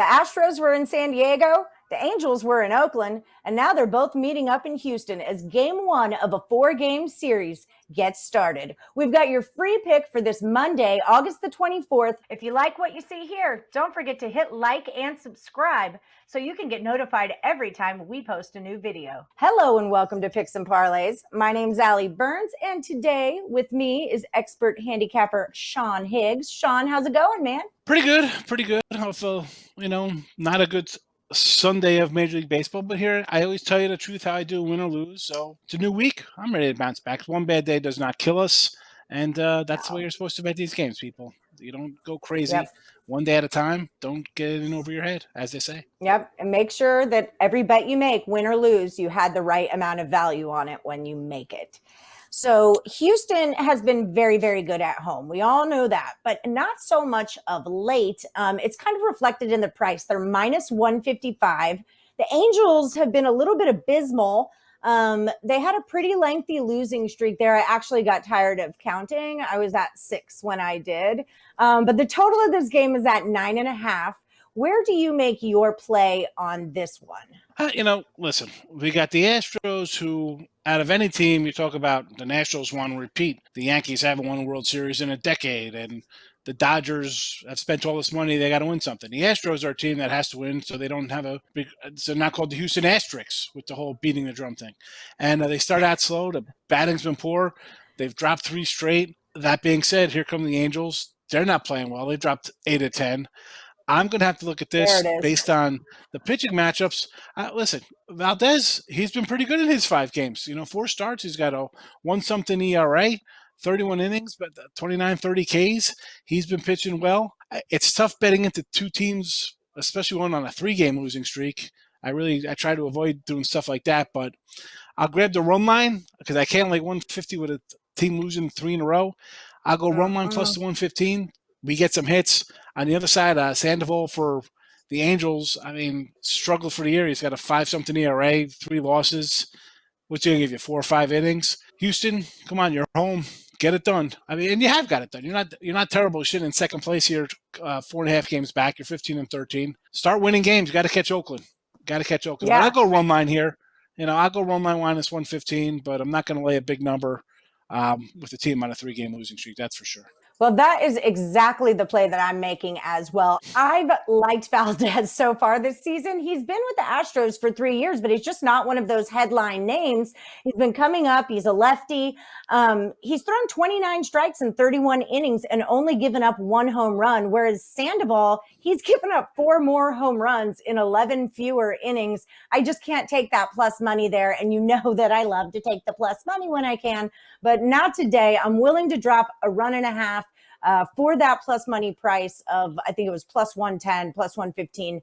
The Astros were in San Diego, the Angels were in Oakland, and now they're both meeting up in Houston as game one of a 4-game series gets started. We've got your free pick for this Monday, August the 24th. If you like what you see here, don't forget to hit like and subscribe so you can get notified every time we post a new video. Hello and welcome to Picks Parlays. My name's Allie Burns, and today with me is expert handicapper Sean Higgs. Sean, how's it going, man? Pretty good, pretty good. Also, not a good Sunday of Major League Baseball, but here I always tell you the truth how I do, win or lose. So it's a new week. I'm ready to bounce back. One bad day does not kill us, and that's the way you're supposed to bet these games, people. You don't go crazy. Yep. One day at a time. Don't get in over your head, as they say. Yep, and make sure that every bet you make, win or lose, you had the right amount of value on it when you make it. So Houston has been very, very good at home. We all know that, but not so much of late. It's kind of reflected in the price. They're minus 155. The Angels have been a little bit abysmal. They had a pretty lengthy losing streak there. I actually got tired of counting. I was at 6 when I did. But the total of this game is at 9.5. Where do you make your play on this one? Listen, we got the Astros who, out of any team, you talk about the Nationals want to repeat. The Yankees haven't won a World Series in a decade, and the Dodgers have spent all this money. They got to win something. The Astros are a team that has to win, so they don't have a big – so not called the Houston Asterisks with the whole beating the drum thing. And they start out slow. The batting's been poor. They've dropped 3 straight. That being said, here come the Angels. They're not playing well. They dropped 8 of 10. I'm going to have to look at this based on the pitching matchups. Listen, Valdez, he's been pretty good in his 5 games. 4 starts. He's got a 1-something ERA, 31 innings, but 29, 30 Ks. He's been pitching well. It's tough betting into 2 teams, especially one on a 3-game losing streak. I try to avoid doing stuff like that, but I'll grab the run line because I can't like 150 with a team losing 3 in a row. I'll go run line plus the 115. We get some hits. On the other side, Sandoval for the Angels, struggled for the year. He's got a 5-something ERA, 3 losses. What's he going to give you, 4 or 5 innings? Houston, come on, you're home. Get it done. And you have got it done. You're not terrible shit in second place here, 4.5 games back. You're 15-13. Start winning games. You got to catch Oakland. Yeah. But I'll go run line here. I'll go run line minus 115, but I'm not going to lay a big number with the team on a 3-game losing streak. That's for sure. Well, that is exactly the play that I'm making as well. I've liked Valdez so far this season. He's been with the Astros for 3 years, but he's just not one of those headline names. He's been coming up. He's a lefty. He's thrown 29 strikes in 31 innings and only given up 1 home run, whereas Sandoval, he's given up 4 more home runs in 11 fewer innings. I just can't take that plus money there, and you know that I love to take the plus money when I can, but not today. I'm willing to drop a 1.5 for that plus money price of, I think it was plus 110, plus 115.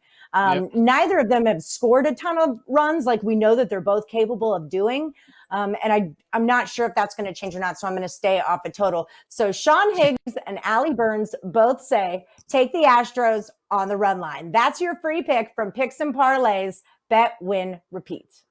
Neither of them have scored a ton of runs like we know that they're both capable of doing. And I'm not sure if that's going to change or not, so I'm going to stay off a total. So Sean Higgs and Allie Burns both say, take the Astros on the run line. That's your free pick from Picks and Parlays. Bet, win, repeat.